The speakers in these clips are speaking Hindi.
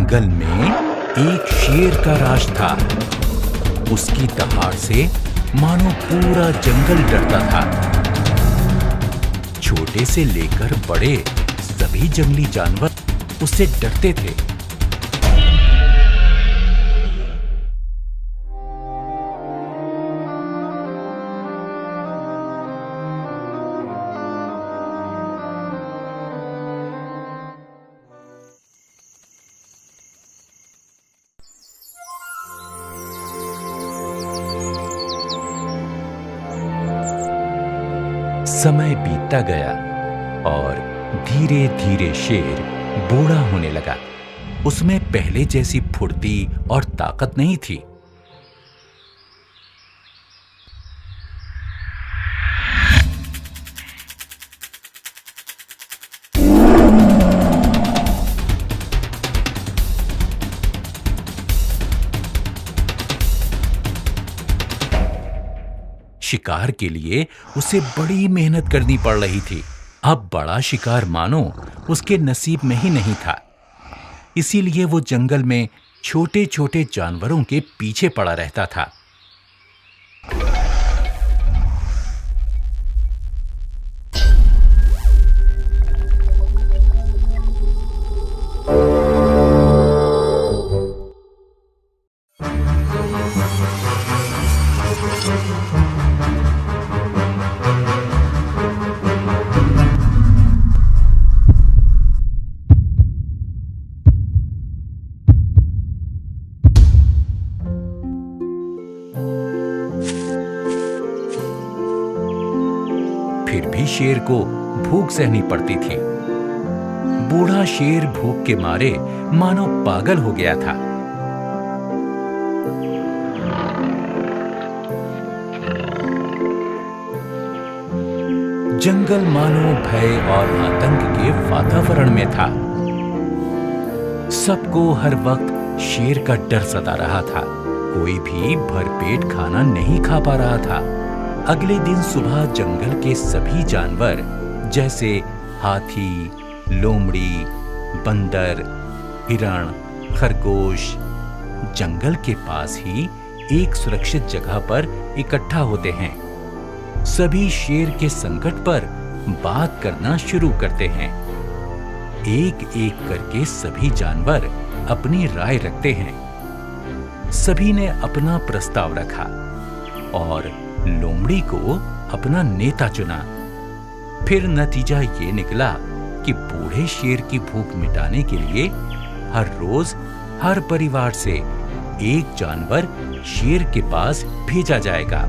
जंगल में एक शेर का राज था। उसकी दहाड़ से मानो पूरा जंगल डरता था। छोटे से लेकर बड़े सभी जंगली जानवर उससे डरते थे। समय बीतता गया और धीरे धीरे शेर बूढ़ा होने लगा। उसमें पहले जैसी फुर्ती और ताकत नहीं थी। शिकार के लिए उसे बड़ी मेहनत करनी पड़ रही थी। अब बड़ा शिकार मानो उसके नसीब में ही नहीं था। इसीलिए वो जंगल में छोटे छोटे जानवरों के पीछे पड़ा रहता था। फिर भी शेर को भूख सहनी पड़ती थी। बूढ़ा शेर भूख के मारे मानो पागल हो गया था। जंगल मानो भय और आतंक के वातावरण में था। सबको हर वक्त शेर का डर सता रहा था। कोई भी भरपेट खाना नहीं खा पा रहा था। अगले दिन सुबह जंगल के सभी जानवर जैसे हाथी, लोमड़ी, बंदर, हिरण, खरगोश जंगल के पास ही एक सुरक्षित जगह पर इकट्ठा होते हैं। सभी शेर के संकट पर बात करना शुरू करते हैं। एक एक करके सभी जानवर अपनी राय रखते हैं। सभी ने अपना प्रस्ताव रखा और लोमड़ी को अपना नेता चुना। फिर नतीजा ये निकला कि बूढ़े शेर की भूख मिटाने के लिए हर रोज हर परिवार से एक जानवर शेर के पास भेजा जाएगा।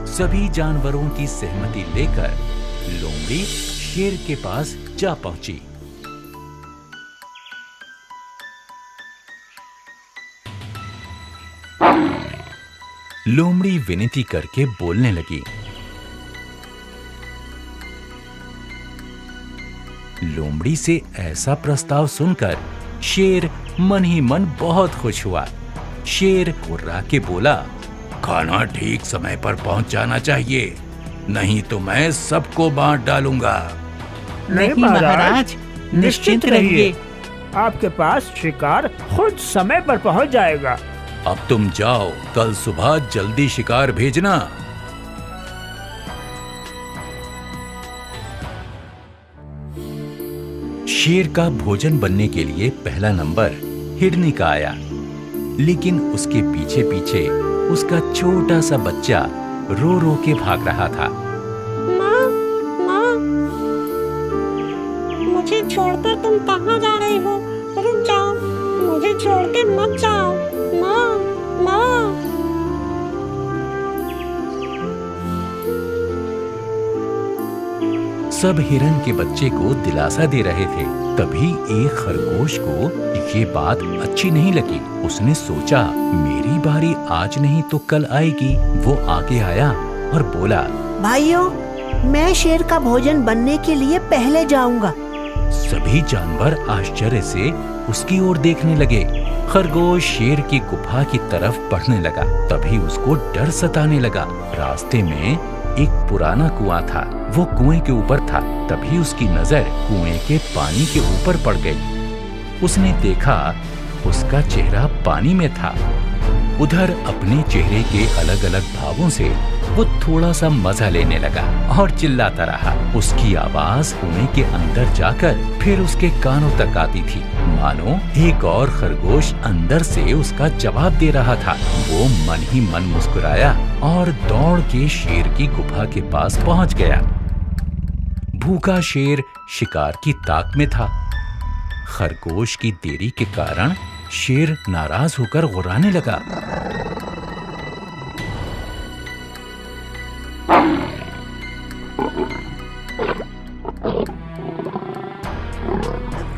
सभी जानवरों की सहमति लेकर लोमड़ी शेर के पास जा पहुंची। लोमड़ी विनती करके बोलने लगी। लोमड़ी से ऐसा प्रस्ताव सुनकर शेर मन ही मन बहुत खुश हुआ। शेर हुर्रा के बोला, खाना ठीक समय पर पहुंच जाना चाहिए, नहीं तो मैं सबको बांट डालूंगा। नहीं महाराज, निश्चिंत रहिए, आपके पास शिकार खुद समय पर पहुंच जाएगा। अब तुम जाओ, कल सुबह जल्दी शिकार भेजना। शेर का भोजन बनने के लिए पहला नंबर हिरनी का आया, लेकिन उसके पीछे पीछे उसका छोटा सा बच्चा रो रो के भाग रहा था। माँ, माँ, मुझे छोड़कर तुम कहाँ जा रही हो? रुक जाओ, मुझे छोड़ के मत जाओ। माँ, माँ। सब हिरन के बच्चे को दिलासा दे रहे थे। तभी एक खरगोश को ये बात अच्छी नहीं लगी। उसने सोचा, मेरी बारी आज नहीं तो कल आएगी। वो आगे आया और बोला, भाइयों, मैं शेर का भोजन बनने के लिए पहले जाऊंगा। सभी जानवर आश्चर्य से उसकी ओर देखने लगे। खरगोश शेर की गुफा की तरफ बढ़ने लगा। तभी उसको डर सताने लगा। रास्ते में एक पुराना कुआं था। वो कुएं के ऊपर था। तभी उसकी नजर कुएं के पानी के ऊपर पड़ गई। उसने देखा उसका चेहरा पानी में था। उधर अपने चेहरे के अलग अलग भावों से वो थोड़ा सा मजा लेने लगा और चिल्लाता रहा। उसकी आवाज कुएं के अंदर जाकर फिर उसके कानों तक आती थी, मानो एक और खरगोश अंदर से उसका जवाब दे रहा था। वो मन ही मन मुस्कुराया और दौड़ के शेर की गुफा के पास पहुंच गया। भूखा शेर शिकार की ताक में था। खरगोश की देरी के कारण शेर नाराज होकर गुर्राने लगा।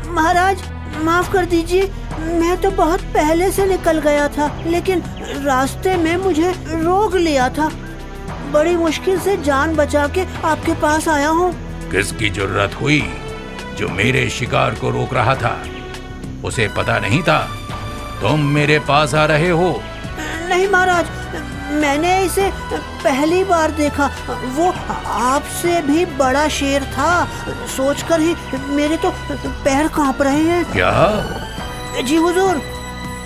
महाराज माफ कर दीजिए, मैं तो बहुत पहले से निकल गया था, लेकिन रास्ते में मुझे रोक लिया था। बड़ी मुश्किल से जान बचा के आपके पास आया हूँ। किसकी जरूरत हुई जो मेरे शिकार को रोक रहा था? उसे पता नहीं था तुम मेरे पास आ रहे हो? नहीं महाराज, मैंने इसे पहली बार देखा। वो आपसे भी बड़ा शेर था। सोचकर ही मेरे तो पैर कांप रहे हैं। क्या? जी हुजूर,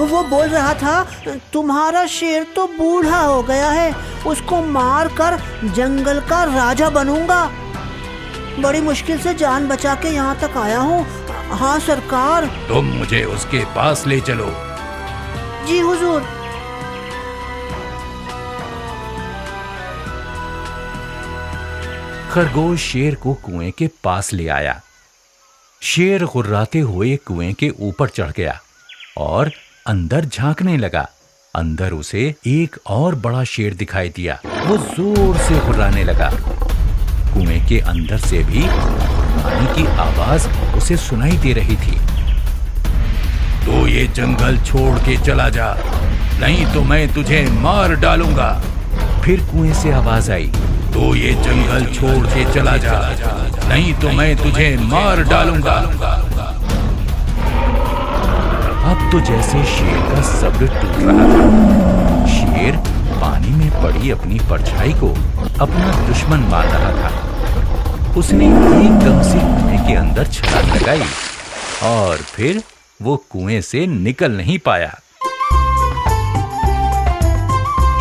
वो बोल रहा था तुम्हारा शेर तो बूढ़ा हो गया है, उसको मार कर जंगल का राजा बनूंगा। बड़ी मुश्किल से जान बचा के यहाँ तक आया हूँ। हाँ सरकार। तुम मुझे उसके पास ले चलो। जी हुजूर। खरगोश शेर को कुएं के पास ले आया। शेर गुर्राते हुए कुएं के ऊपर चढ़ गया और अंदर झांकने लगा। अंदर उसे एक और बड़ा शेर दिखाई दिया। वो जोर से गुर्राने लगा। कुएं के अंदर से भी पानी की आवाज उसे सुनाई दे रही थी। तो ये जंगल छोड़ के चला जा, नहीं तो मैं तुझे मार डालूंगा। फिर कुएं से आवाज आई, तो ये जंगल छोड़ के चला जा, नहीं तो मैं तुझे मार डालूंगा। अब तो जैसे शेर का सब्र टूट रहा था। शेर पानी में पड़ी अपनी परछाई को अपना दुश्मन मान रहा था। उसने एकदम से कुएं के अंदर छलांग लगाई और फिर वो कुएं से निकल नहीं पाया।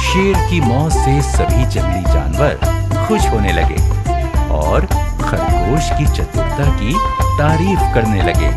शेर की मौत से सभी जंगली जानवर खुश होने लगे और खरगोश की चतुरता की तारीफ करने लगे।